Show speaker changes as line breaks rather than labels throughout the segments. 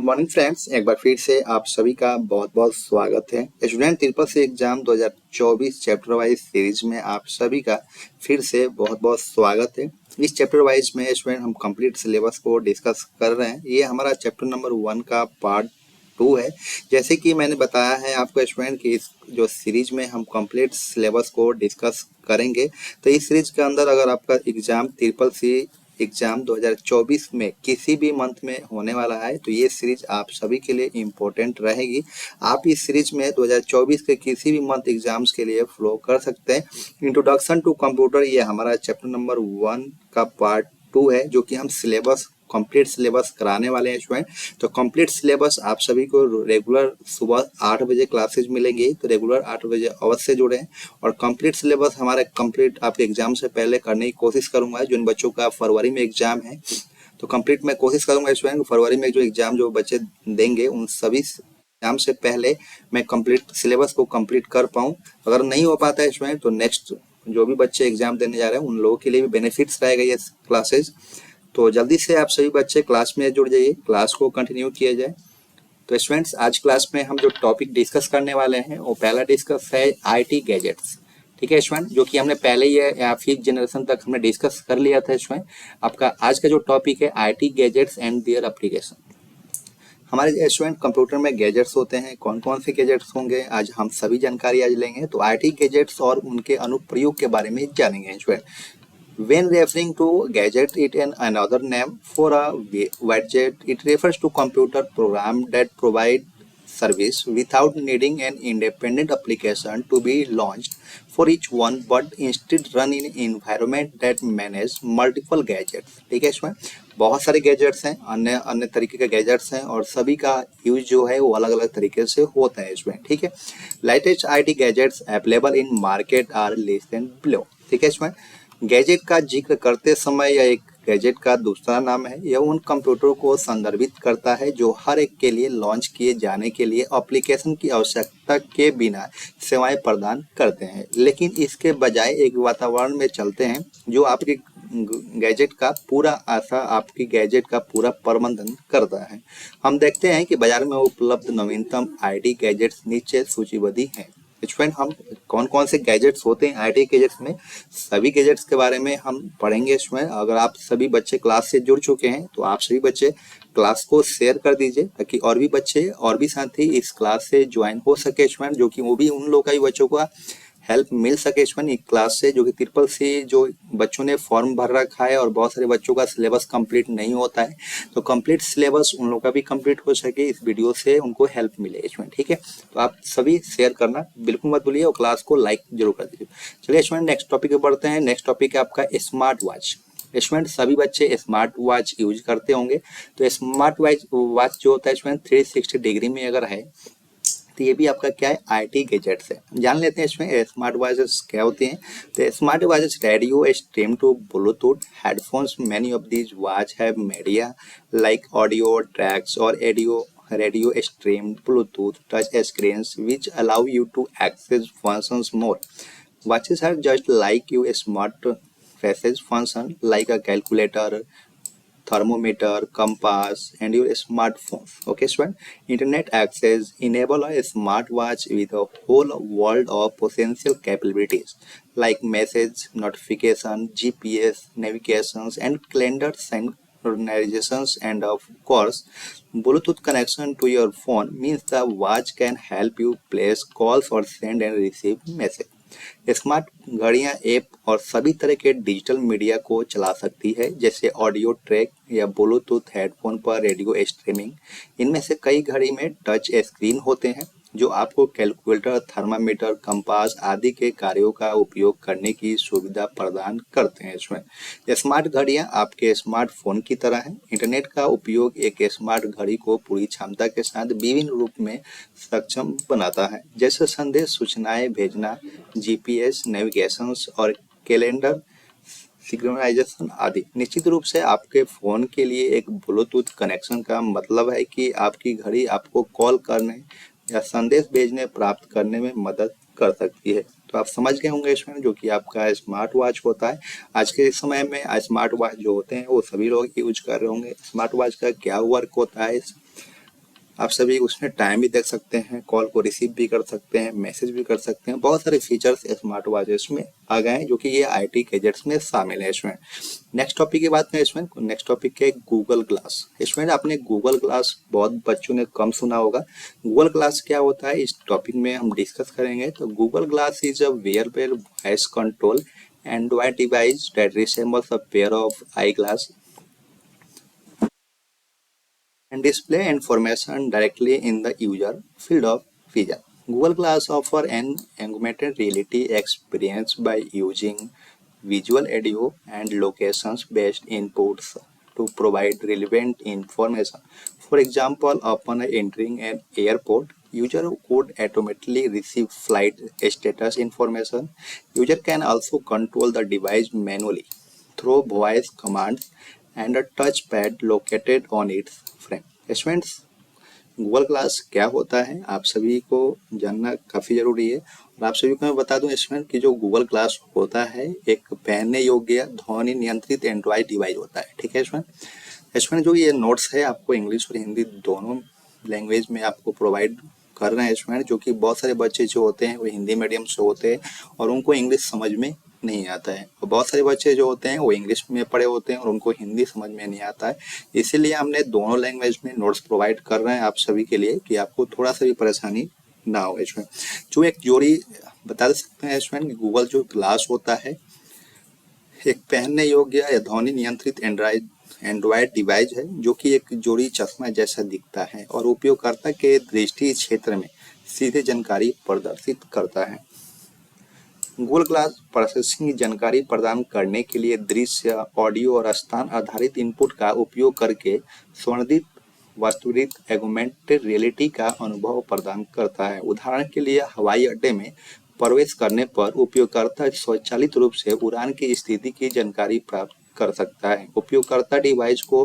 Morning friends, एक बार फिर से आप सभी का बहुत बहुत स्वागत है। Student triple C exam 2024 chapter wise series में आप सभी का फिर से बहुत बहुत स्वागत है। इस चैप्टर वाइज में स्टूडेंट हम कंप्लीट सिलेबस को डिस्कस कर रहे हैं। ये हमारा चैप्टर नंबर 1 का पार्ट 2 है। जैसे कि मैंने बताया है आपको स्टूडेंट कि इस जो सीरीज में हम कंप्लीट सिलेबस को डिस्कस करेंगे, तो इस सीरीज के अंदर अगर आपका एग्जाम ट्रिपल सी एग्जाम 2024 में किसी भी मंथ में होने वाला है तो ये सीरीज आप सभी के लिए इम्पोर्टेंट रहेगी। आप इस सीरीज में 2024 के किसी भी मंथ एग्जाम्स के लिए फ्लो कर सकते हैं। इंट्रोडक्शन टू कंप्यूटर ये हमारा चैप्टर नंबर 1 का पार्ट 2 है, जो कि हम सिलेबस कंप्लीट सिलेबस कराने वाले हैं स्टूडेंट। तो कंप्लीट सिलेबस आप सभी को रेगुलर सुबह 8 बजे क्लासेज मिलेंगी, तो रेगुलर 8 बजे अवश्य जुड़ें। और कंप्लीट सिलेबस हमारा कंप्लीट आपके एग्जाम से पहले करने की कोशिश करूंगा। जिन बच्चों का फरवरी में एग्जाम है तो कंप्लीट मैं कोशिश करूंगा स्टूडेंट फरवरी में जो एग्जाम जो बच्चे देंगे उन सभी एग्जाम से पहले मैं कंप्लीट सिलेबस को कंप्लीट कर पाऊँ। अगर नहीं हो पाता है स्टूडेंट तो नेक्स्ट जो भी बच्चे एग्जाम देने जा रहे हैं उन लोगों के लिए भी बेनिफिट्स रहेगा ये क्लासेज। तो जल्दी से आप सभी बच्चे क्लास में जुड़ जाइए, क्लास को कंटिन्यू किया जाए। तो स्टूडेंट्स, आज क्लास में हम जो टॉपिक डिस्कस करने वाले हैं वो पहला डिस्कस है आईटी गैजेट्स। ठीक है स्टूडेंट, जो कि हमने पहले ही या 5th जनरेशन तक हमने डिस्कस कर लिया था स्टूडेंट। आपका आज का जो टॉपिक है IT gadgets and their application. हमारे स्टूडेंट कंप्यूटर में गैजेट्स होते हैं, कौन कौन से गैजेट्स होंगे आज हम सभी जानकारी आज लेंगे। तो आईटी गैजेट्स और उनके अनुप्रयोग के बारे में जानेंगे student. When referring to gadget, it is another name for a widget. It refers to computer program that provide service without needing an independent application to be launched for each one, but instead run in environment that manage multiple gadgets. ठीक है इसमें बहुत सारे gadgets हैं, अन्य अन्य तरीके के गैजेट्स हैं और सभी का यूज जो है वो अलग अलग तरीके से होता है इसमें। ठीक है, latest IT gadgets available in market are listed below. ठीक है इसमें गैजेट का जिक्र करते समय यह एक गैजेट का दूसरा नाम है। यह उन कंप्यूटर को संदर्भित करता है जो हर एक के लिए लॉन्च किए जाने के लिए एप्लीकेशन की आवश्यकता के बिना सेवाएं प्रदान करते हैं, लेकिन इसके बजाय एक वातावरण में चलते हैं जो आपके गैजेट का आपकी गैजेट का पूरा प्रबंधन करता है। हम देखते हैं कि बाजार में उपलब्ध नवीनतम आईटी गैजेट्स नीचे सूचीबद्ध हैं। स्टूडेंट, हम कौन कौन से गैजेट्स होते हैं आईटी गैजेट्स में, सभी गैजेट्स के बारे में हम पढ़ेंगे स्टूडेंट। अगर आप सभी बच्चे क्लास से जुड़ चुके हैं तो आप सभी बच्चे क्लास को शेयर कर दीजिए ताकि और भी बच्चे और भी साथी इस क्लास से ज्वाइन हो सके स्टूडेंट, जो कि वो भी उन लोग का ही बच्चों का हेल्प मिल सके स्टूडेंट क्लास से, जो कि ट्रिपल सी जो बच्चों ने फॉर्म भर रखा है और बहुत सारे बच्चों का सिलेबस कंप्लीट नहीं होता है, तो कंप्लीट सिलेबस उन लोगों का भी कंप्लीट हो सके, इस वीडियो से उनको हेल्प मिले इसमें। ठीक है, तो आप सभी शेयर करना बिल्कुल मत भूलिए और क्लास को लाइक जरूर कर दीजिए। चलिए स्टूडेंट, नेक्स्ट टॉपिक पे बढ़ते हैं। नेक्स्ट टॉपिक है आपका स्मार्ट वॉच। स्टूडेंट, सभी बच्चे स्मार्ट वॉच यूज करते होंगे। तो स्मार्ट वॉच जो होता है स्टूडेंट 360 डिग्री में अगर है तो ये भी आपका क्या है आईटी गैजेट्स है। जान लेते हैं इसमें स्मार्ट वॉचेस क्या होती हैं। तो smart watches radio stream to bluetooth headphones. Many of these watch have media like audio tracks और radio stream Bluetooth touch screens which allow you to access functions more. Watches are just like your smart faces function like a calculator, thermometer, compass, and your smartphone. Okay, student. Internet access enable a smartwatch with a whole world of potential capabilities like message, notification, GPS, navigations, and calendar synchronizations, and of course, Bluetooth connection to your phone means the watch can help you place calls or send and receive message. Smart घड़ियां app और सभी तरह के digital media को चला सकती है, जैसे ऑडियो ट्रैक या ब्लूटूथ हेडफोन पर रेडियो स्ट्रीमिंग। इनमें से कई घड़ी में टच स्क्रीन होते हैं जो आपको कैलकुलेटर, थर्मामीटर, कंपास आदि के कार्यों का उपयोग करने की सुविधा प्रदान करते हैं। इसमें स्मार्ट घड़ियां आपके स्मार्टफोन की तरह हैं। इंटरनेट का उपयोग एक स्मार्ट घड़ी को पूरी क्षमता के साथ विभिन्न रूप में सक्षम बनाता है, जैसे संदेश, सूचनाएं भेजना, जीपीएस, नेविगेशन और कैलेंडर सिंक्रोनाइजेशन आदि। निश्चित रूप से आपके फोन के लिए एक ब्लूटूथ कनेक्शन का मतलब है कि आपकी घड़ी आपको कॉल करने या संदेश भेजने प्राप्त करने में मदद कर सकती है। तो आप समझ गए होंगे इसमें जो कि आपका स्मार्ट वॉच होता है। आज के समय में स्मार्ट वॉच जो होते हैं वो सभी लोग यूज कर रहे होंगे। स्मार्ट वॉच का क्या वर्क होता है आप सभी उसमें टाइम भी देख सकते हैं, कॉल को रिसीव भी कर सकते हैं, मैसेज भी कर सकते हैं। बहुत सारे फीचर्स स्मार्ट वॉचेस में आ गए हैं जो कि ये आईटी गैजेट्स में शामिल है इसमें। नेक्स्ट टॉपिक की बात करें इसमें, नेक्स्ट टॉपिक है गूगल ग्लास। इसमें आपने गूगल ग्लास बहुत बच्चों ने कम सुना होगा। गूगल ग्लास क्या होता है इस टॉपिक में हम डिस्कस करेंगे। तो Google glass is a wearable voice control Android device that resembles a pair of eyeglass and display information directly in the user field of vision. Google Glass offers an augmented reality experience by using visual audio and locations-based inputs to provide relevant information. For example, upon entering an airport, user could automatically receive flight status information. User can also control the device manually through voice commands and a touchpad located on its frame. Students, Google class क्या होता है आप सभी को जानना काफ़ी ज़रूरी है। और आप सभी को मैं बता दूं स्टूडेंट कि जो गूगल क्लास होता है एक पहनने योग्य ध्वनि नियंत्रित एंड्रॉइड डिवाइस होता है। ठीक है स्टूडेंट। स्टूडेंट जो ये नोट्स है आपको इंग्लिश और हिंदी दोनों लैंग्वेज में आपको प्रोवाइड कर रहे हैं स्टूडेंट, जो कि बहुत सारे बच्चे जो होते हैं वो हिंदी मीडियम से होते हैं और उनको इंग्लिश समझ में नहीं आता है, और बहुत सारे बच्चे जो होते हैं वो इंग्लिश में पढ़े होते हैं और उनको हिंदी समझ में नहीं आता है। इसीलिए हमने दोनों लैंग्वेज में नोट्स प्रोवाइड कर रहे हैं आप सभी के लिए कि आपको थोड़ा सा भी परेशानी ना हो इसमें। जो एक जोड़ी बता सकते हैं स्टूडेंट, गूगल जो ग्लास होता है एक पहनने योग्य या ध्वनि नियंत्रित एंड्रॉयड डिवाइस है जो कि एक जोड़ी चश्मा जैसा दिखता है और उपयोगकर्ता के दृष्टि क्षेत्र में सीधे जानकारी प्रदर्शित करता है। गूगल ग्लास प्रोसेसिंग जानकारी प्रदान करने के लिए दृश्य, ऑडियो और स्थान आधारित इनपुट का उपयोग करके संवर्धित वास्तविक ऑगमेंटेड रियलिटी का अनुभव प्रदान करता है। उदाहरण के लिए हवाई अड्डे में प्रवेश करने पर उपयोगकर्ता स्वचालित रूप से उड़ान की स्थिति की जानकारी प्राप्त कर सकता है। उपयोगकर्ता डिवाइस को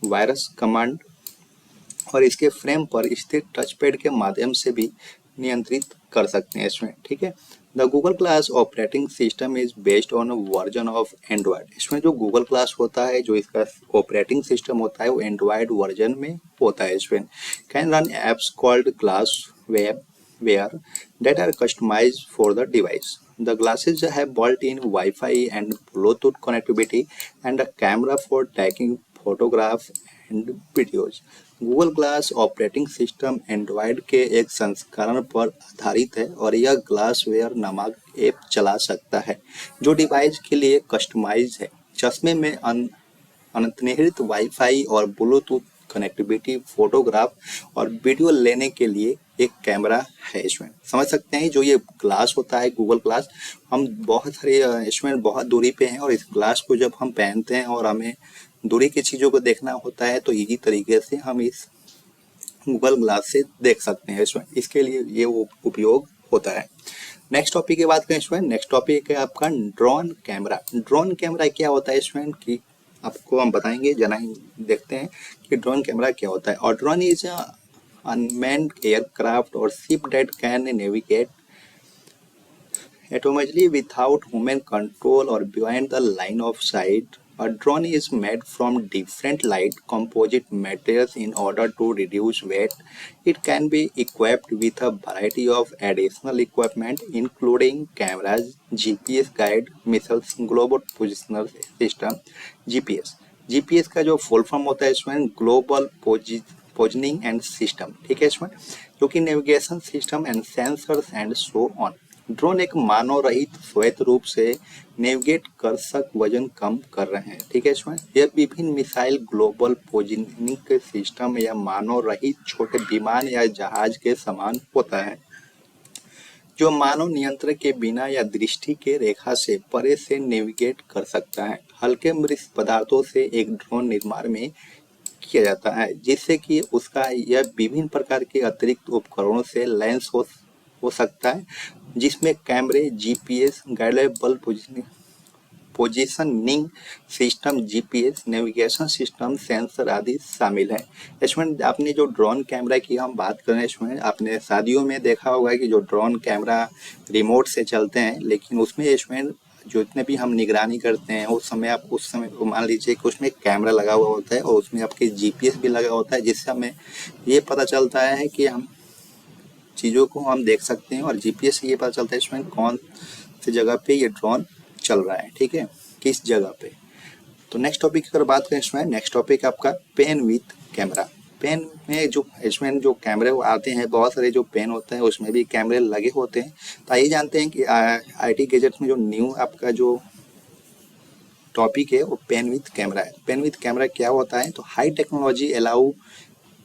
वायरस कमांड और इसके फ्रेम पर स्थित टचपैड के माध्यम से भी नियंत्रित कर सकते हैं इसमें। ठीक है। The Google glass operating system is based on version of Android. इसमें जो गूगल ग्लास होता है जो इसका ऑपरेटिंग सिस्टम होता है वो एंड्रॉयड वर्जन में होता है इसमें। Can run apps called glass web ware that are customized for the device. The glasses have built-in Wi-Fi and Bluetooth connectivity and a camera for taking photographs and videos. Google glass operating system Android के एक संस्करण पर आधारित है और यह glassware नामक app चला सकता है जो डिवाइस के लिए कस्टमाइज है। चश्मे में अंतर्निहित वाईफाई और ब्लूटूथ कनेक्टिविटी, फोटोग्राफ और वीडियो लेने के लिए एक कैमरा है इसमें। समझ सकते हैं जो ये ग्लास होता है गूगल ग्लास, हम बहुत सारे इसमें बहुत दूरी पे हैं और इस ग्लास को जब हम पहनते हैं और हमें दूरी की चीज़ों को देखना होता है तो इजी तरीके से हम इस गूगल ग्लास से देख सकते हैं इसमें। इसके लिए ये उपयोग होता है। नेक्स्ट टॉपिक की बात करें इसमें, नेक्स्ट टॉपिक है आपका ड्रोन कैमरा। ड्रोन कैमरा क्या होता है इसमें कि आपको हम बताएंगे, जना देखते हैं कि ड्रोन कैमरा क्या होता है। और ड्रोन इज अनमैन्ड एयरक्राफ्ट और ship that can navigate automatically without human control or beyond the line of sight. A drone is made from different light composite materials in order to reduce weight. It can be equipped with a variety of additional equipment including cameras, GPS guide missiles, global positional system, GPS। GPS का जो full form होता है इसमें global positioning and system. ठीक है इसमें, जो कि navigation system and sensors and so on. Drone एक मानव रहित स्वायत्त रूप से नेविगेट कर वजन कम कर रहे हैं। ठीक है इसमें, यह विभिन्न मिसाइल, ग्लोबल पोजिशनिंग सिस्टम या मानव रहित छोटे विमान या जहाज के समान होता है जो मानव नियंत्रण के बिना या दृष्टि के रेखा से परे से नेविगेट कर सकता है। हल्के मृत पदार्थों से एक ड्रोन निर्माण में किया जाता है जिससे कि उसका यह विभिन्न प्रकार के अतिरिक्त उपकरणों से लैस हो सकता है जिसमें कैमरे, GPS guidable positioning system, GPS navigation system, sensor आदि शामिल हैं। इसमें आपने जो ड्रोन कैमरा की हम बात करें इसमें आपने शादियों में देखा होगा कि जो ड्रोन कैमरा रिमोट से चलते हैं, लेकिन उसमें इसमें जितने भी हम निगरानी करते हैं उस समय मान लीजिए कि उसमें कैमरा लगा हुआ होता है और उसमें आपके जीपीएस भी लगा होता है, जिससे हमें ये पता चलता है कि हम चीज़ों को हम देख सकते हैं और जीपीएस से ये पता चलता है इसमें कौन सी जगह पे ये ड्रोन चल रहा है, ठीक है, किस जगह पे। तो नेक्स्ट टॉपिक की अगर बात करें इसमें, नेक्स्ट टॉपिक आपका पेन विथ कैमरा। पेन में जो इसमें जो कैमरे आते हैं, बहुत सारे जो पेन होते हैं उसमें भी कैमरे लगे होते हैं। तो आइए जानते हैं कि आईटी गैजेट्स में जो न्यू आपका जो टॉपिक है वो पेन विथ कैमरा है। पेन विथ कैमरा क्या होता है, तो high technology allow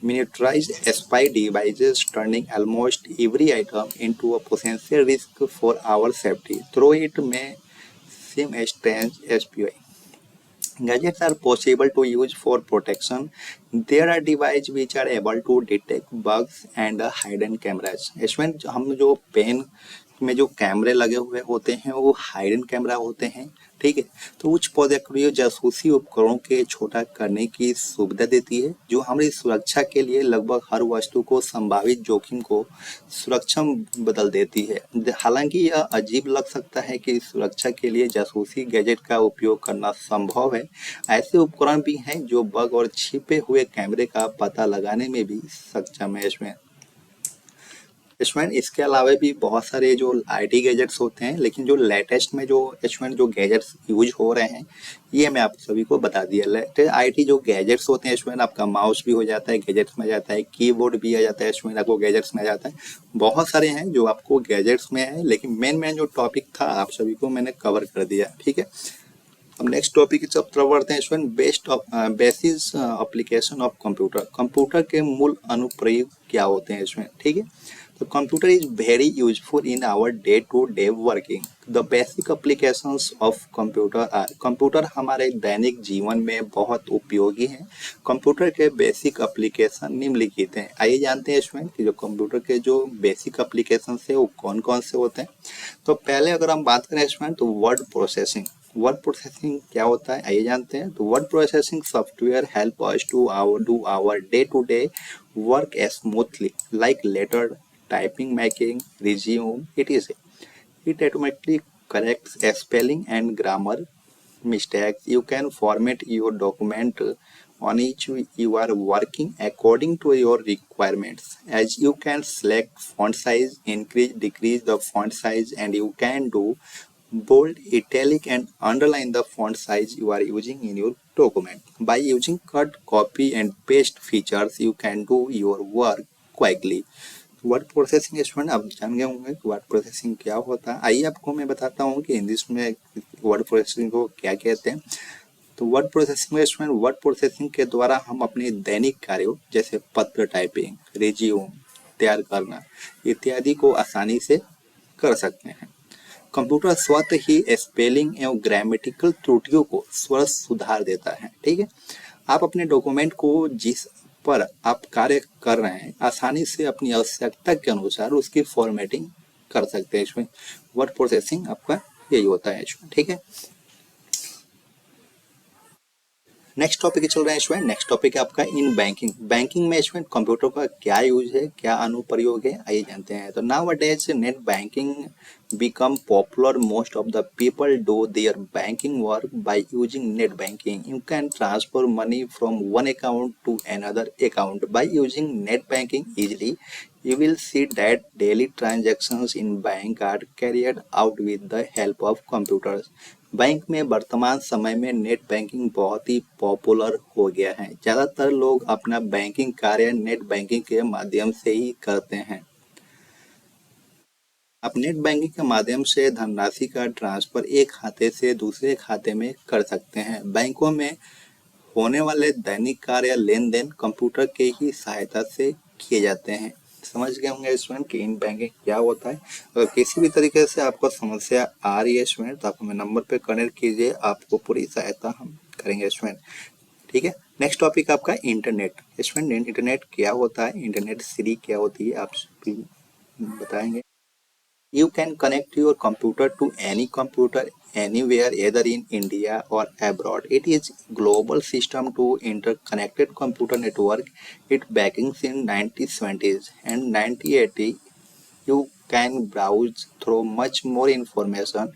miniaturized spy devices, turning almost every item into a potential risk for our safety. Though it may seem strange as PI. Gadgets are possible to use for protection. There are devices which are able to detect bugs and hidden cameras. इसमें हम जो pen में जो कैमरे लगे हुए होते हैं वो हाइडन कैमरा होते हैं, ठीक है। तो उच्च प्रौद्योगिकी जासूसी उपकरणों के छोटा करने की सुविधा देती है, जो हमारी सुरक्षा के लिए लगभग हर वस्तु को संभावित जोखिम को सुरक्षम बदल देती है। हालांकि यह अजीब लग सकता है कि सुरक्षा के लिए जासूसी गैजेट का उपयोग करना संभव है। ऐसे उपकरण भी हैं जो बग और छिपे हुए कैमरे का पता लगाने में भी सक्षम है। इसमें इसके अलावा भी बहुत सारे जो आईटी गैजेट्स होते हैं, लेकिन जो लेटेस्ट में जो इसमें जो गैजेट्स यूज हो रहे हैं ये मैं आप सभी को बता दिया। लेटेस्ट आईटी जो गैजेट्स होते हैं इसमें आपका माउस भी हो जाता है, गैजेट्स में जाता है, कीबोर्ड भी आ जाता है, इसमें आपको गैजेट्स में जाता है। बहुत सारे हैं जो आपको गैजेट्स में है, लेकिन मेन जो टॉपिक था आप सभी को मैंने कवर कर दिया, ठीक है। अब नेक्स्ट टॉपिक की तरफ बढ़ते हैं। इसमें basis application of computer. Computer के मूल अनुप्रयोग क्या होते हैं इसमें, ठीक है। तो computer is very useful in our day to day working. The basic applications of computer are. Computer हमारे दैनिक जीवन में बहुत उपयोगी हैं। कंप्यूटर के बेसिक एप्लीकेशन निम्नलिखित हैं। आइए जानते हैं इसमें कि जो कंप्यूटर के जो बेसिक एप्लीकेशन है वो कौन कौन से होते हैं। तो पहले अगर हम बात करें इसमें तो वर्ड प्रोसेसिंग। वर्ड प्रोसेसिंग क्या होता है आइए जानते हैं। तो word processing software help us to do our day to day work smoothly like letter typing, making resume, etc. It automatically corrects spelling and grammar mistakes. You can format your document on each you are working according to your requirements, as you can select font size, increase decrease the font size, and you can do bold, italic and underline the font size you are using in your document. By using cut, copy and paste features you can do your work quickly. Word processing student आप जान गए होंगे कि word processing क्या होता है। आइए आपको मैं बताता हूँ कि इंग्लिश में वर्ड प्रोसेसिंग को क्या कहते हैं। तो word processing student, word processing के द्वारा हम अपने दैनिक कार्यों जैसे पत्र टाइपिंग, रिज्यूम तैयार करना इत्यादि को आसानी से कर सकते हैं। कंप्यूटर स्वतः ही स्पेलिंग एवं ग्रामेटिकल त्रुटियों को स्वतः सुधार देता है, ठीक है। आप अपने डॉक्यूमेंट को जिस पर आप कार्य कर रहे हैं आसानी से अपनी आवश्यकता के अनुसार उसकी फॉर्मेटिंग कर सकते हैं। इसमें वर्ड प्रोसेसिंग आपका यही होता है इसमें, ठीक है। नेक्स्ट टॉपिक चल रहा है इसमें। नेक्स्ट टॉपिक है आपका इन बैंकिंग। बैंकिंग में इसमें कंप्यूटर का क्या यूज है, क्या अनुप्रयोग है आइए जानते हैं। तो nowadays net banking become popular. Most of the people do their banking work by using net banking. You can transfer money from one account to another account by using net banking easily. You will see that daily transactions in bank are carried out with the help of computers. Bank में वर्तमान समय में net banking बहुत ही popular हो गया है। ज़्यादातर लोग अपना बैंकिंग कार्य नेट बैंकिंग के माध्यम से ही करते हैं। आप नेट बैंकिंग के माध्यम से धनराशि का ट्रांसफर एक खाते से दूसरे खाते में कर सकते हैं। बैंकों में होने वाले दैनिक कार्य लेन देन कंप्यूटर के ही सहायता से किए जाते हैं। समझ गए होंगे स्टूडेंट कि इन बैंकिंग क्या होता है। अगर किसी भी तरीके से आपको समस्या आ रही है स्टूडेंट तो आप हमें नंबर पे कनेक्ट कीजिए, आपको पूरी सहायता हम करेंगे स्टूडेंट, ठीक है। नेक्स्ट टॉपिक आपका इंटरनेट। स्टूडेंट इंटरनेट क्या होता है, इंटरनेट सीरी क्या होती है आप बताएंगे। You can connect your computer to any computer anywhere, either in India or abroad. It is global system to interconnected computer network. It begins in 1970s and 1980. You can browse through much more information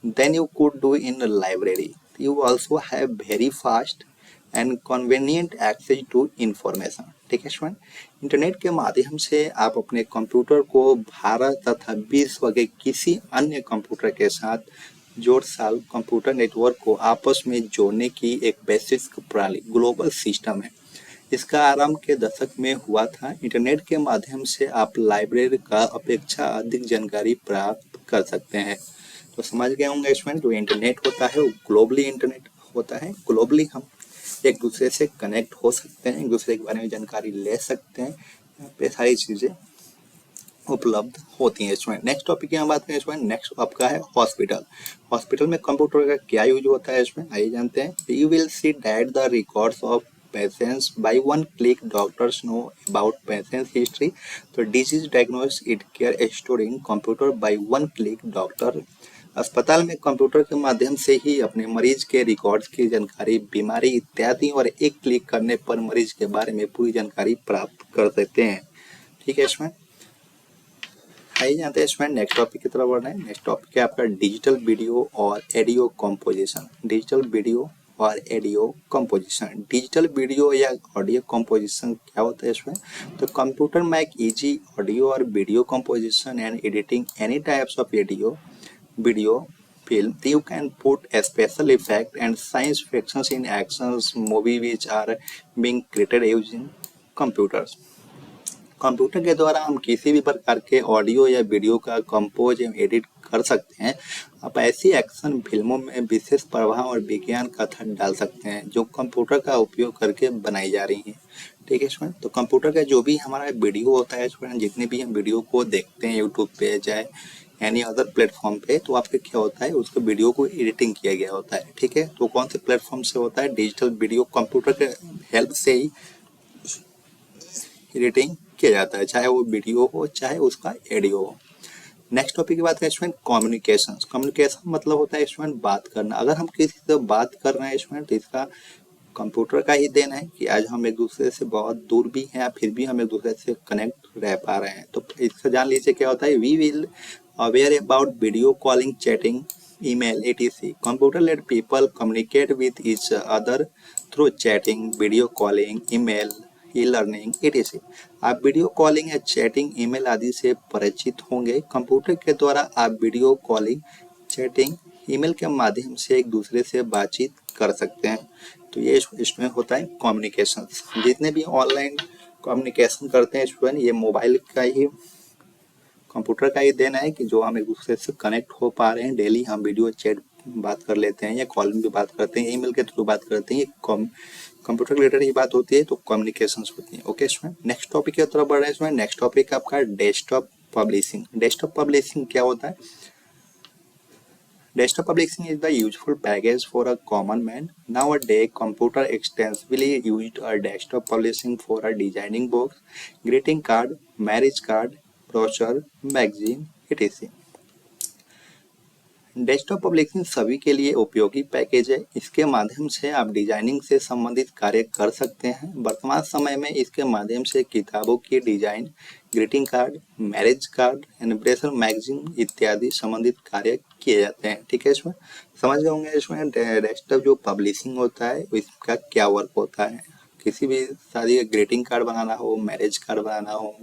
than you could do in a library. You also have very fast and convenient access to information. ठीक है student, internet के माध्यम से आप अपने computer को भारत तथा विश्व के किसी अन्य कंप्यूटर के साथ जोड़ साल कंप्यूटर नेटवर्क को आपस में जोड़ने की एक वैश्विक प्रणाली ग्लोबल सिस्टम है। इसका आरंभ के दशक में हुआ था। इंटरनेट के माध्यम से आप लाइब्रेरी का अपेक्षा अधिक जानकारी प्राप्त कर सकते हैं। तो समझ गए होंगे स्टूडेंट, जो इंटरनेट होता है वो ग्लोबली इंटरनेट होता है। ग्लोबली हम एक दूसरे से कनेक्ट हो सकते हैं, एक दूसरे के बारे में जानकारी ले सकते हैं, यहाँ पे सारी चीज़ें उपलब्ध होती हैं स्टूडेंट। नेक्स्ट टॉपिक की हम बात करें स्टूडेंट, नेक्स्ट आपका है हॉस्पिटल। हॉस्पिटल में कंप्यूटर का क्या यूज होता है इसमें, आइए जानते हैं। You will see that the records of patients by one click doctors know about patients history. तो disease diagnosis it care store in computer by one click doctor. अस्पताल में कंप्यूटर के माध्यम से ही अपने मरीज के रिकॉर्ड्स की जानकारी, बीमारी इत्यादि और एक क्लिक करने पर मरीज के बारे में पूरी जानकारी प्राप्त कर सकते हैं। ठीक है इसमें, आइए जानते हैं इसमें नेक्स्ट टॉपिक की तरफ बढ़ रहे हैं। नेक्स्ट टॉपिक है आपका डिजिटल वीडियो और ऑडियो कंपोजिशन। डिजिटल वीडियो और ऑडियो कंपोजिशन, डिजिटल वीडियो या ऑडियो कंपोजिशन क्या होता है इसमें। तो कंप्यूटर मेक इजी ऑडियो और video composition and editing any types of audio video film. You can put a special effect and science fictions in actions movie which are being created using computers. Computer के द्वारा हम किसी भी प्रकार के audio या video का compose एवं एडिट कर सकते हैं। आप ऐसी एक्शन फिल्मों में विशेष प्रभाव और विज्ञान कथा डाल सकते हैं जो कंप्यूटर का उपयोग करके बनाई जा रही हैं। ठीक है स्टूडेंट, तो कंप्यूटर का जो भी हमारा वीडियो होता है स्टूडेंट, जितने भी हम वीडियो को देखते हैं यूट्यूब पे चाहे एनी अदर प्लेटफॉर्म पे, तो आपके क्या होता है, उसके वीडियो को एडिटिंग किया गया होता है। ठीक है, तो कौन से प्लेटफॉर्म से होता है, डिजिटल वीडियो कंप्यूटर के हेल्प से ही एडिटिंग किया जाता है, चाहे वो वीडियो हो चाहे उसका ऑडियो हो। नेक्स्ट टॉपिक की बात करें स्टूडेंट, कम्युनिकेशन। कम्युनिकेशन मतलब होता है स्टूडेंट बात करना। अगर हम किसी से बात कर रहे हैं स्टूडेंट, तो इसका कंप्यूटर का ही देन है कि आज हम एक दूसरे से बहुत दूर भी हैं फिर भी हम एक दूसरे से कनेक्ट रह पा रहे हैं। तो इसका जान लीजिए क्या होता है, we will aware about video calling, chatting, email, etc. Computer let people communicate with each other through chatting, video calling, email, e-learning, etc. आप वीडियो कॉलिंग या चैटिंग, ईमेल आदि से परिचित होंगे। कंप्यूटर के द्वारा आप वीडियो कॉलिंग, चैटिंग, ईमेल के माध्यम से एक दूसरे से बातचीत कर सकते हैं। तो ये इसमें होता है कम्युनिकेशन। जितने भी ऑनलाइन कम्युनिकेशन करते हैं स्टूडेंट, ये मोबाइल का ही, कंप्यूटर का ही देना है कि जो हम एक दूसरे से कनेक्ट हो पा रहे हैं। डेली हम वीडियो चैट बात कर लेते हैं या कॉलिंग भी बात करते हैं, ईमेल के थ्रू बात करते हैं, ये कंप्यूटर रिलेटेड ही बात होती है, तो कम्युनिकेशन होती है। ओके स्टूडेंट, नेक्स्ट टॉपिक की तरफ बढ़ रहे हैं इसमें। नेक्स्ट टॉपिक आपका डेस्कटॉप पब्लिशिंग। डेस्कटॉप पब्लिशिंग क्या होता है, desktop publishing is the useful package for a common man. Nowadays, computer extensively used a desktop publishing for a designing books, greeting card, marriage card, brochure, magazine, etc. Desktop publishing सभी के लिए उपयोगी package है। इसके माध्यम से आप designing से संबंधित कार्य कर सकते हैं। वर्तमान समय में इसके माध्यम से किताबों की design, greeting card, marriage card, anniversary magazine इत्यादि संबंधित कार्य किए जाते हैं। ठीक है, इसमें समझ गए होंगे। इसमें डेस्कटॉप जो पब्लिशिंग होता है इसका क्या वर्क होता है। किसी भी शादी का ग्रीटिंग कार्ड बनाना हो, मैरिज कार्ड बनाना हो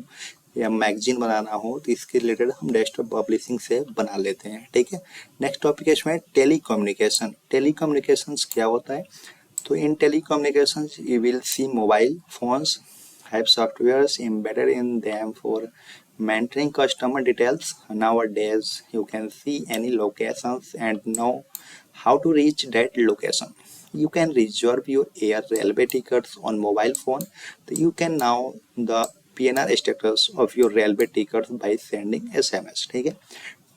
या मैगजीन बनाना हो, तो इसके रिलेटेड हम डेस्कटॉप पब्लिशिंग से बना लेते हैं। ठीक है, नेक्स्ट टॉपिक है इसमें टेलीकम्युनिकेशन। टेलीकम्युनिकेशंस क्या होता है, तो in telecommunications you will see mobile phones have softwares embedded in them for maintaining customer details. Nowadays you can see any locations and know how to reach that location. You can reserve your air railway tickets on mobile phone. So you can know the PNR status of your railway tickets by sending SMS. ठीक है,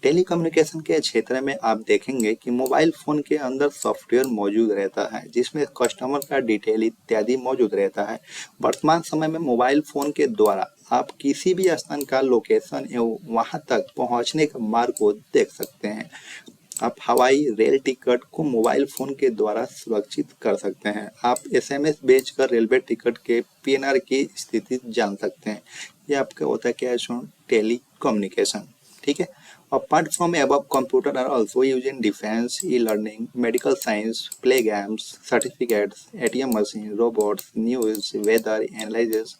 telecommunication के क्षेत्र में आप देखेंगे कि mobile phone के अंदर सॉफ्टवेयर मौजूद रहता है जिसमें कस्टमर का डिटेल इत्यादि मौजूद रहता है। वर्तमान समय में मोबाइल फ़ोन के द्वारा आप किसी भी स्थान का लोकेशन एवं वहां तक पहुंचने का मार्ग को देख सकते हैं। आप हवाई, रेल टिकट को मोबाइल फ़ोन के द्वारा सुरक्षित कर सकते हैं। आप SMS भेजकर रेलवे टिकट के PNR की स्थिति जान सकते हैं। ये आपका होता है क्या है, टेली कम्युनिकेशन। ठीक है, Apart from above, computers are also used in defense, e-learning, medical science, play games, certificates, ATM machine, robots, news, weather analysis,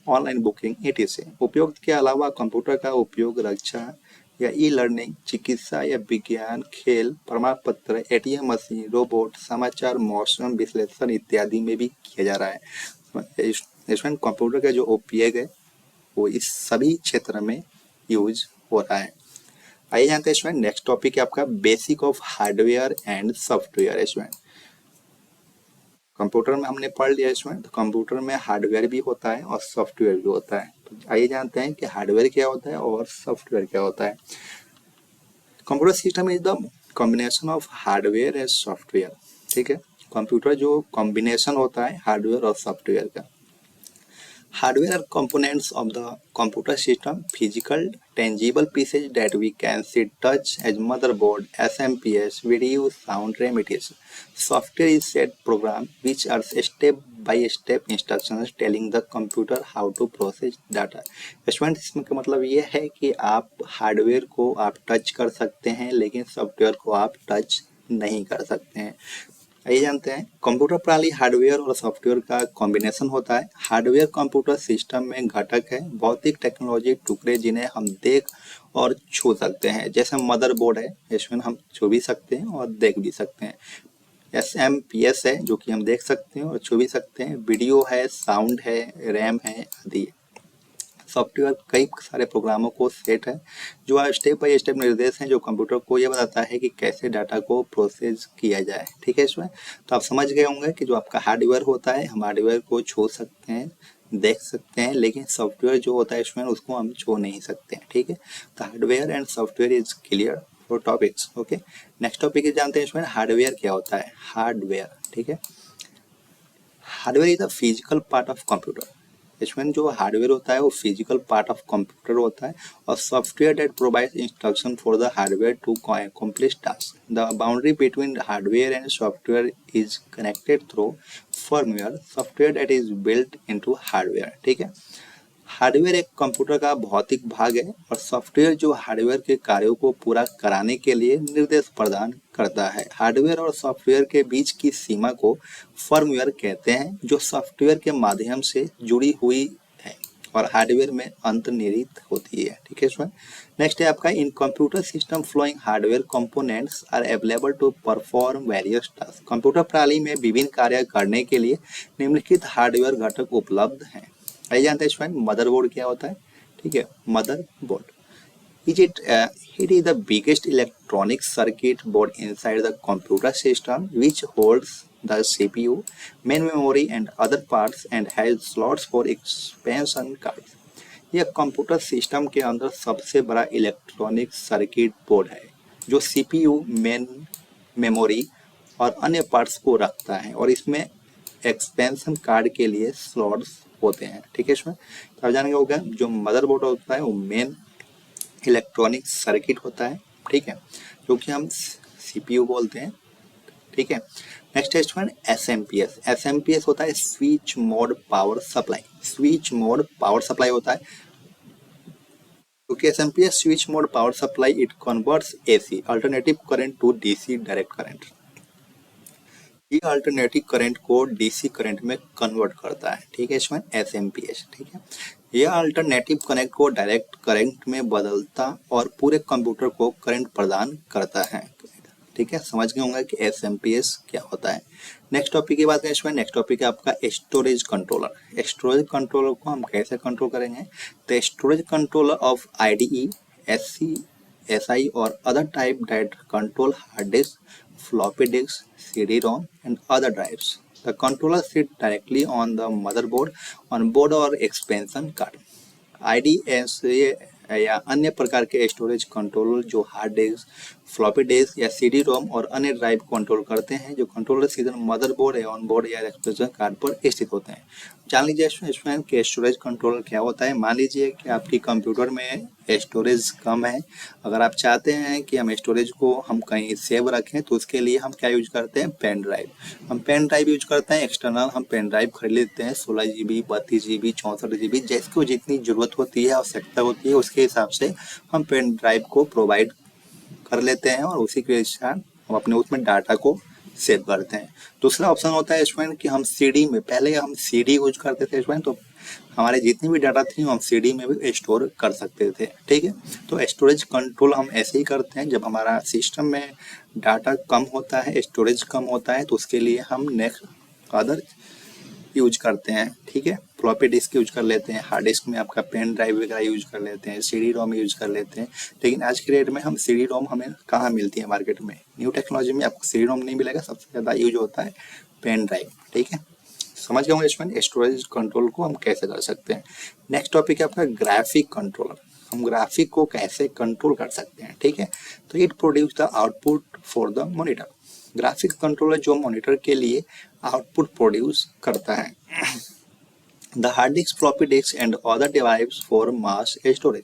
online booking etc. उपयोग के अलावा कंप्यूटर का उपयोग रक्षा या ई-लर्निंग, चिकित्सा या विज्ञान, खेल, प्रमाण पत्र, एटीएम मशीन, रोबोट, समाचार, मौसम विश्लेषण इत्यादि में भी किया जा रहा है। इसमें कंप्यूटर का जो उपयोग है वो इस सभी क्षेत्र में यूज हो रहा है। आइए जानते हैं स्टूडेंट, नेक्स्ट टॉपिक है आपका basic of hardware and software. Student computer में हमने पढ़ लिया स्टूडेंट, तो कंप्यूटर में हार्डवेयर भी होता है और सॉफ्टवेयर भी होता है। तो आइए जानते हैं कि हार्डवेयर क्या होता है और सॉफ्टवेयर क्या होता है। Computer system is the combination of hardware and software. ठीक है, कंप्यूटर जो कॉम्बिनेशन होता है हार्डवेयर और सॉफ्टवेयर का। Hardware are components of the computer system, physical, tangible pieces that we can see, touch as motherboard, SMPS, video, sound, RAM etc. Software is set program which are step-by-step instructions telling the computer how to process data. Student इसमें का मतलब ये है कि आप hardware को आप touch कर सकते हैं लेकिन सॉफ्टवेयर को आप टच नहीं कर सकते हैं। आइए जानते हैं, कंप्यूटर प्रणाली हार्डवेयर और सॉफ्टवेयर का कॉम्बिनेशन होता है। हार्डवेयर कंप्यूटर सिस्टम में घटक है, भौतिक टेक्नोलॉजी टुकड़े जिन्हें हम देख और छू सकते हैं। जैसे मदरबोर्ड है, इसमें हम छू भी सकते हैं और देख भी सकते हैं। SMPS है जो कि हम देख सकते हैं और छू भी सकते हैं। वीडियो है, साउंड है, रैम है आदि। सॉफ्टवेयर कई सारे प्रोग्रामों को सेट है जो स्टेप बाय स्टेप निर्देश हैं जो कंप्यूटर को ये बताता है कि कैसे डाटा को प्रोसेस किया जाए। ठीक है, इसमें तो आप समझ गए होंगे कि जो आपका हार्डवेयर होता है हम हार्डवेयर को छू सकते हैं, देख सकते हैं, लेकिन सॉफ्टवेयर जो होता है इसमें उसको हम छू नहीं सकते हैं। ठीक है, तो hardware and software is clear for topics. Okay, next topic जानते हैं इसमें हार्डवेयर क्या होता है। हार्डवेयर, ठीक है, hardware is the physical part of computer. इसमें जो हार्डवेयर होता है वो फिजिकल पार्ट ऑफ कंप्यूटर होता है और software that provides instruction for the hardware to accomplish task. The boundary between hardware and software is connected through firmware, software that is built into hardware. ठीक है, hardware एक computer का भौतिक भाग है और सॉफ्टवेयर जो हार्डवेयर के कार्यों को पूरा कराने के लिए निर्देश प्रदान करता है। हार्डवेयर और सॉफ्टवेयर के बीच की सीमा को फर्मवेयर कहते हैं जो सॉफ्टवेयर के माध्यम से जुड़ी हुई है और हार्डवेयर में अंतर्निहित होती है। ठीक है, इसमें नेक्स्ट है आपका, in computer system flowing hardware components are available to perform various task. Computer प्रणाली में विभिन्न कार्य करने के लिए निम्नलिखित हार्डवेयर घटक उपलब्ध हैं। आइए जानते हैं स्टूडेंट, मदरबोर्ड क्या होता है। ठीक है, motherboard it is the biggest electronic circuit board inside the computer system which holds the CPU, main memory and other parts and has slots for expansion cards. यह कंप्यूटर सिस्टम के अंदर सबसे बड़ा इलेक्ट्रॉनिक सर्किट बोर्ड है जो CPU, main memory और अन्य parts को रखता है और इसमें एक्सपेंशन कार्ड के लिए स्लॉट्स होते हैं। ठीक है, इसमें तो आप जानेंगे होगा जो मदरबोर्ड होता है वो मेन इलेक्ट्रॉनिक सर्किट होता है। ठीक है, जो कि हम CPU बोलते हैं। ठीक है, नेक्स्ट है स्टूडेंट SMPS। SMPS होता है switch mode power supply. Switch mode power supply होता है क्योंकि SMPS switch mode power supply it converts AC alternative current to DC direct current. ये अल्टरनेटिव करंट को DC करंट में कन्वर्ट करता है। ठीक है, इसमें SMPS। ठीक है, यह अल्टरनेटिव करंट को डायरेक्ट करंट में बदलता और पूरे कंप्यूटर को करंट प्रदान करता है। ठीक है, समझ गए होंगे कि SMPS क्या होता है। नेक्स्ट टॉपिक की बात करें इसमें, नेक्स्ट टॉपिक है आपका स्टोरेज कंट्रोलर। स्टोरेज कंट्रोलर को हम कैसे कंट्रोल करेंगे, तो storage controller of IDE, SC, SI और other type that control hard disk, floppy disk, CD-ROM and other drives. The controller sits directly on the motherboard, on board or expansion card. IDE या अन्य प्रकार के storage controller जो hard disk, floppy disk या CD-ROM और अन्य drive control करते हैं, जो कंट्रोलर सीधे मदरबोर्ड या ऑनबोर्ड या एक्सपेंशन कार्ड पर स्थित होते हैं। जान लीजिए इसमें कि स्टोरेज कंट्रोलर क्या होता है। मान लीजिए कि आपकी कंप्यूटर में स्टोरेज कम है, अगर आप चाहते हैं कि हम स्टोरेज को हम कहीं सेव रखें तो उसके लिए हम क्या यूज करते हैं, पेन ड्राइव। हम पेन ड्राइव यूज करते हैं, एक्सटर्नल हम पेन ड्राइव खरीद लेते हैं 16 GB, 32 GB, 64 GB, जिसको जितनी जरूरत होती है, आवश्यकता होती है, उसके हिसाब से हम पेन ड्राइव को प्रोवाइड कर लेते हैं और उसी के अनुसार हम अपने उसमें डाटा को सेव करते हैं। दूसरा ऑप्शन होता है स्टूडेंट कि हम सीडी में, पहले हम सीडी यूज करते थे स्टूडेंट, तो हमारे जितनी भी डाटा थी हम सीडी में भी स्टोर कर सकते थे, ठीक है। तो स्टोरेज कंट्रोल हम ऐसे ही करते हैं, जब हमारा सिस्टम में डाटा कम होता है, स्टोरेज कम होता है, तो उसके लिए हम नेक्स्ट अदर यूज करते हैं, ठीक है। फ्लॉपी डिस्क यूज कर लेते हैं, हार्ड डिस्क में आपका पेन ड्राइव वगैरह यूज कर लेते हैं, सीडी रोम यूज कर लेते हैं। लेकिन आज के डेट में हम सीडी रोम हमें कहाँ मिलती है मार्केट में, न्यू टेक्नोलॉजी में आपको सीडी रोम नहीं मिलेगा, सबसे ज़्यादा यूज होता है पेन ड्राइव, ठीक है। समझ गए होंगे इसमें स्टोरेज कंट्रोल को हम कैसे कर सकते हैं। नेक्स्ट टॉपिक है आपका ग्राफिक कंट्रोलर। हम ग्राफिक को कैसे कंट्रोल कर सकते हैं, ठीक है। तो it produce the output for the monitor. Graphics controller जो मॉनिटर के लिए आउटपुट प्रोड्यूस करता है। The hard disk, floppy disk and other device for mass storage.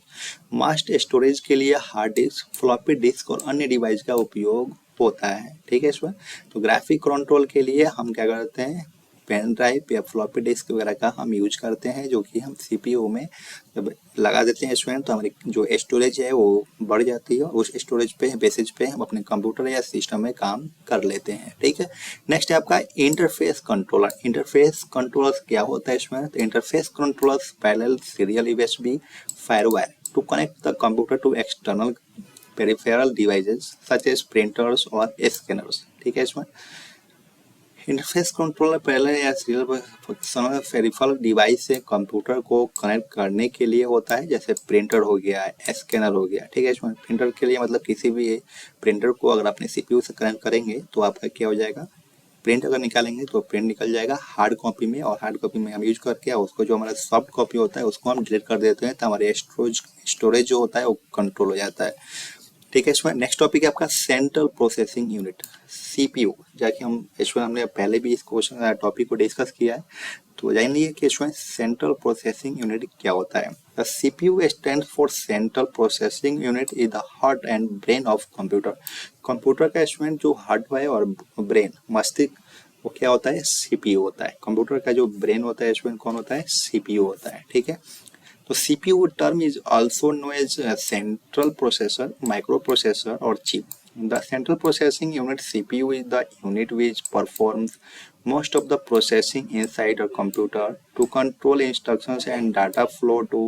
Mass storage के लिए हार्ड डिस्क, फ्लॉपी डिस्क और अन्य डिवाइस का उपयोग होता है, ठीक है। इसमें तो ग्राफिक कंट्रोल के लिए हम क्या करते हैं, पेन ड्राइव या फ्लॉपी डिस्क वगैरह का हम यूज करते हैं, जो कि हम सीपीयू में जब लगा देते हैं स्टूडेंट, तो हमारी जो स्टोरेज है वो बढ़ जाती है और उस स्टोरेज पे बेसिस पे हम अपने कंप्यूटर या सिस्टम में काम कर लेते हैं, ठीक है। नेक्स्ट है आपका इंटरफेस कंट्रोलर। इंटरफेस कंट्रोलर क्या होता है इसमें, तो interface controller parallel serial USB firewire to connect the computer to external peripheral devices such as printers और स्कैनर्स, ठीक है। इसमें इंटरफेस कंट्रोलर पहले या सीरियल पेरिफेरल डिवाइस से कंप्यूटर को कनेक्ट करने के लिए होता है, जैसे प्रिंटर हो गया, स्कैनर हो गया, ठीक है। इसमें प्रिंटर के लिए मतलब किसी भी प्रिंटर को अगर अपने सीपीयू से कनेक्ट करेंगे तो आपका क्या हो जाएगा, प्रिंट अगर निकालेंगे तो प्रिंट निकल जाएगा हार्ड कॉपी में, और हार्ड कॉपी में हम यूज करके उसको जो हमारा सॉफ्ट कॉपी होता है उसको हम डिलीट कर देते हैं, तो हमारे स्टोरेज जो होता है वो कंट्रोल हो जाता है, ठीक है। इसमें नेक्स्ट टॉपिक है आपका सेंट्रल प्रोसेसिंग यूनिट, सीपीयू। जाके हम इसमें हमने पहले भी इस क्वेश्चन टॉपिक को डिस्कस किया है, तो जान लीजिए कि इसमें सेंट्रल प्रोसेसिंग यूनिट क्या होता है। The CPU stand for central processing unit is the heart and brain of computer. Computer का इसमें जो हार्ट है और ब्रेन मस्तिष्क, वो क्या होता है, सीपीयू होता है। कंप्यूटर का जो ब्रेन होता है इसमें कौन होता है, सीपीयू होता है, ठीक है। तो CPU term is also known as central processor, microprocessor or chip. The central processing unit CPU is the unit which performs most of the processing inside a computer to control instructions and data flow to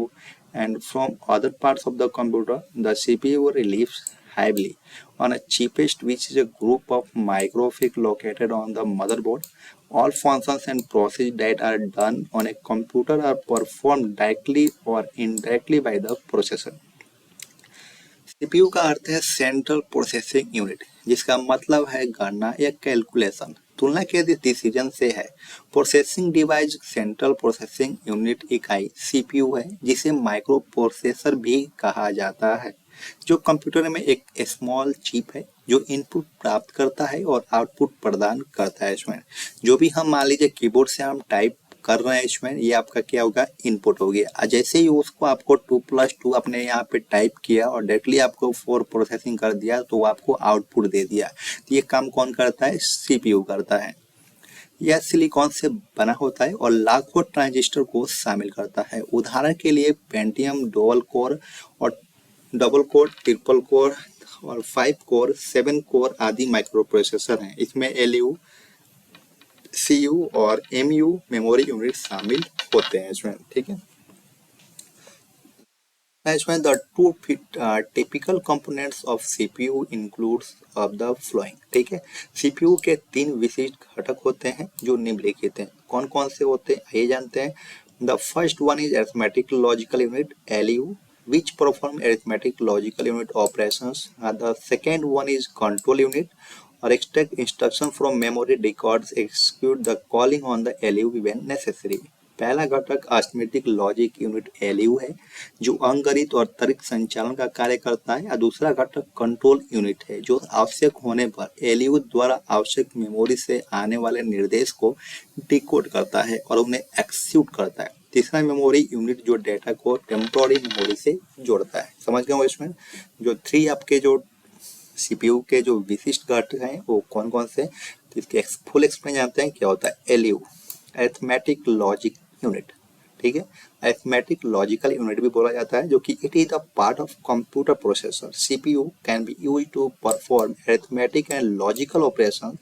and from other parts of the computer. The CPU relies heavily on a chipset, which is a group of microchips located on the motherboard. All functions and processes that are done on a computer are performed directly or indirectly by the processor. CPU का अर्थ है central processing unit, जिसका मतलब है गणना या calculation. तुलना के decision से है। Processing device central processing unit इकाई सीपीयू है, जिसे माइक्रो प्रोसेसर भी कहा जाता है, जो कंप्यूटर में एक स्मॉल चिप है जो इनपुट प्राप्त करता है और आउटपुट प्रदान करता है। इसमें जो भी हम मान लीजिए कीबोर्ड से हम टाइप कर रहे हैं, इसमें ये आपका क्या होगा, इनपुट हो गया। जैसे ही उसको आपको 2+2 अपने यहाँ पे टाइप किया और डायरेक्टली आपको 4 प्रोसेसिंग कर दिया, तो वो आपको आउटपुट दे दिया। तो ये काम कौन करता है, सीपीयू करता है। यह सिलिकॉन से बना होता है और लाखों ट्रांजिस्टर को शामिल करता है। उदाहरण के लिए पेंटियम डुअल कोर और डबल कोर, ट्रिपल कोर और 5 कोर, 7 कोर आदि माइक्रो प्रोसेसर हैं। इसमें एलयू, सीयू और एमयू मेमोरी यूनिट शामिल होते हैं इसमें, ठीक है। इसमें the two typical components of CPU includes of the flowing, ठीक है। सीपीयू के 3 विशिष्ट घटक होते हैं जो निम्नलिखित हैं। कौन कौन से होते हैं आइए जानते हैं। The first one is arithmetic logical unit, ALU, which perform arithmetic logical unit operations. The second one is control unit, or extract instruction from memory, records, execute the calling on the LU when necessary. पहला घटक arithmetic logic unit LU है, जो अंकगणित और तर्क संचालन का कार्य करता है। और दूसरा घटक कंट्रोल यूनिट है, जो आवश्यक होने पर एलयू द्वारा आवश्यक मेमोरी से आने वाले निर्देश को डिकोड करता है और उन्हें एक्सिक्यूट करता है। तीसरा मेमोरी यूनिट जो डेटा को टेम्पोररी मेमोरी से जोड़ता है। समझ गए हो। इसमें जो 3 आपके जो सीपीयू के जो विशिष्ट घटक हैं वो कौन कौन से, तो इसके फुल एक्सप्लेन जानते हैं क्या होता है। एलयू अरिथमेटिक लॉजिक यूनिट, ठीक है। अरिथमेटिक लॉजिकल यूनिट भी बोला जाता है, जो कि it is the part of computer processor. CPU can be use to perform arithmetic and logical operation.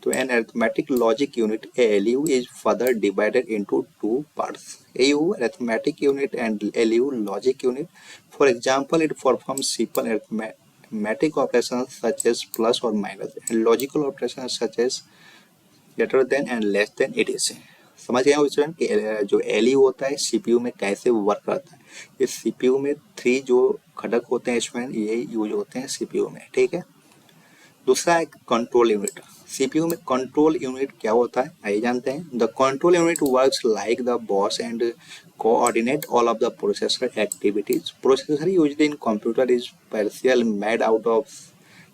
तो an arithmetic logic unit ALU is further divided into two parts: AU arithmetic unit and LU logic unit. For example, it performs simple arithmetic operations such as plus or minus and logical operations such as greater than and less than etc. समझ गए हो student कि जो LU होता है CPU में कैसे work करता है। इस सीपीयू में 3 जो घटक होते हैं स्टूडेंट, ये यूज होते हैं सीपीयू में, ठीक है। दूसरा है कंट्रोल यूनिट। सीपीयू में कंट्रोल यूनिट क्या होता है आइए जानते हैं। The control unit works like the boss and coordinate all of the processor activities. Processor used in computer is partial made out of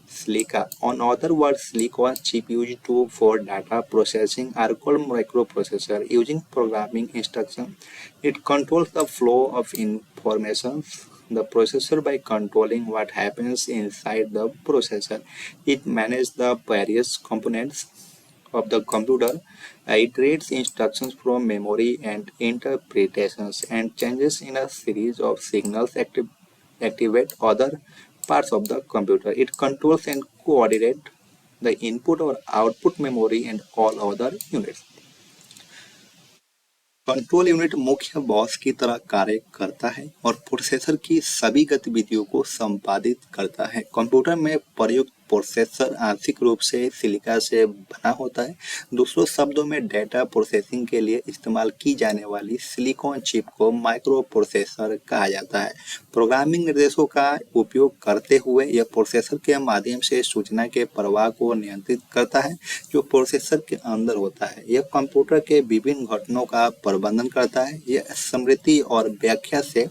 Silica. On other words, silicon chip used for data processing are called microprocessor. Using programming instruction, it controls the flow of information the processor by controlling what happens inside the processor. It manages the various components of the computer. It reads instructions from memory and interpretations and changes in a series of signals activate other parts of the computer. It controls and coordinates the input or output memory and all other units. Control unit मुख्य boss की तरह कार्य करता है और processor की सभी गतिविधियों को संपादित करता है। कंप्यूटर में प्रयुक्त प्रोसेसर आंशिक रूप से सिलिका से बना होता है। दूसरों शब्दों में डेटा प्रोसेसिंग के लिए इस्तेमाल की जाने वाली सिलिकॉन चिप को माइक्रो प्रोसेसर कहा जाता है। प्रोग्रामिंग निर्देशों का उपयोग करते हुए यह प्रोसेसर के माध्यम से सूचना के प्रवाह को नियंत्रित करता है जो प्रोसेसर के अंदर होता है। यह कंप्यूटर के विभिन्न घटकों का प्रबंधन करता है। यह स्मृति और व्याख्या से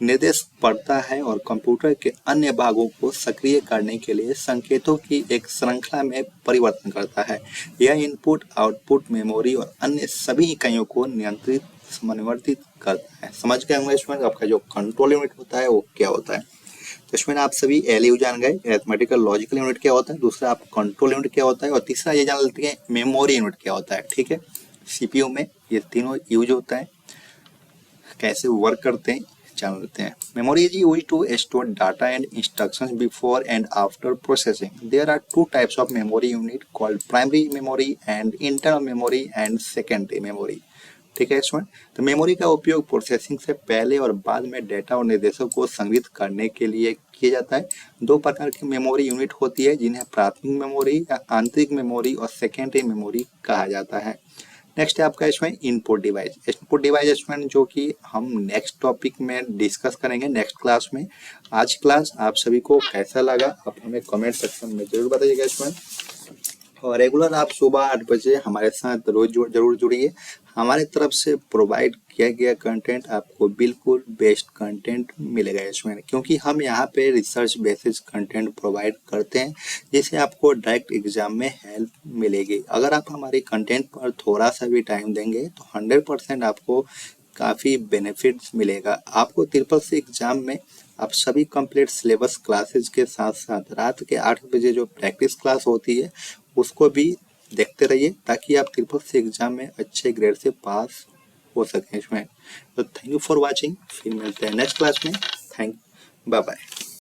निर्देश पढ़ता है और कंप्यूटर के अन्य भागों को सक्रिय करने के लिए संकेतों की एक श्रृंखला में परिवर्तन करता है। यह इनपुट, आउटपुट, मेमोरी और अन्य सभी इकाइयों को नियंत्रित समन्वयित करता है। समझ गए होंगे इसमें आपका जो कंट्रोल यूनिट होता है वो क्या होता है। तो इसमें आप सभी एलयू जान गए, अरिथमेटिकल लॉजिकल यूनिट क्या होता है, दूसरा आप कंट्रोल यूनिट क्या होता है और तीसरा ये जान लेते हैं मेमोरी यूनिट क्या होता है। ठीक है, सीपीयू में ये तीनों यूज होता है, कैसे वर्क करते हैं जान लेते हैं। Memory is used to store data and instructions before and after processing. There are two types of memory unit called primary memory and internal memory and secondary memory. ठीक है इसमें, तो मेमोरी का उपयोग प्रोसेसिंग से पहले और बाद में डेटा और निर्देशों को संग्रहित करने के लिए किया जाता है। दो प्रकार की मेमोरी यूनिट होती है जिन्हें प्राथमिक मेमोरी या आंतरिक मेमोरी और सेकेंडरी मेमोरी कहा जाता है। नेक्स्ट है आपका इसमें इनपुट डिवाइस। इनपुट डिवाइस इसमें जो कि हम नेक्स्ट टॉपिक में डिस्कस करेंगे नेक्स्ट क्लास में। आज क्लास आप सभी को कैसा लगा आप हमें कमेंट सेक्शन में जरूर बताइएगा इसमें, और रेगुलर आप सुबह 8 बजे हमारे साथ रोज जरूर जुड़िए। हमारे तरफ से प्रोवाइड किया गया कंटेंट आपको बिल्कुल बेस्ट कंटेंट मिलेगा इसमें, क्योंकि हम यहाँ पे रिसर्च बेसिस कंटेंट प्रोवाइड करते हैं जिससे आपको डायरेक्ट एग्जाम में हेल्प मिलेगी। अगर आप हमारी कंटेंट पर थोड़ा सा भी टाइम देंगे तो 100% आपको काफ़ी बेनिफिट्स मिलेगा। आपको ट्रिपल सी एग्जाम में आप सभी कंप्लीट सिलेबस क्लासेज के साथ साथ रात के 8 बजे जो प्रैक्टिस क्लास होती है उसको भी देखते रहिए ताकि आप ट्रिपल सी एग्जाम में अच्छे ग्रेड से पास हो सकें इसमें। तो थैंक यू फॉर वाचिंग, फिर मिलते हैं नेक्स्ट क्लास में। Bye bye.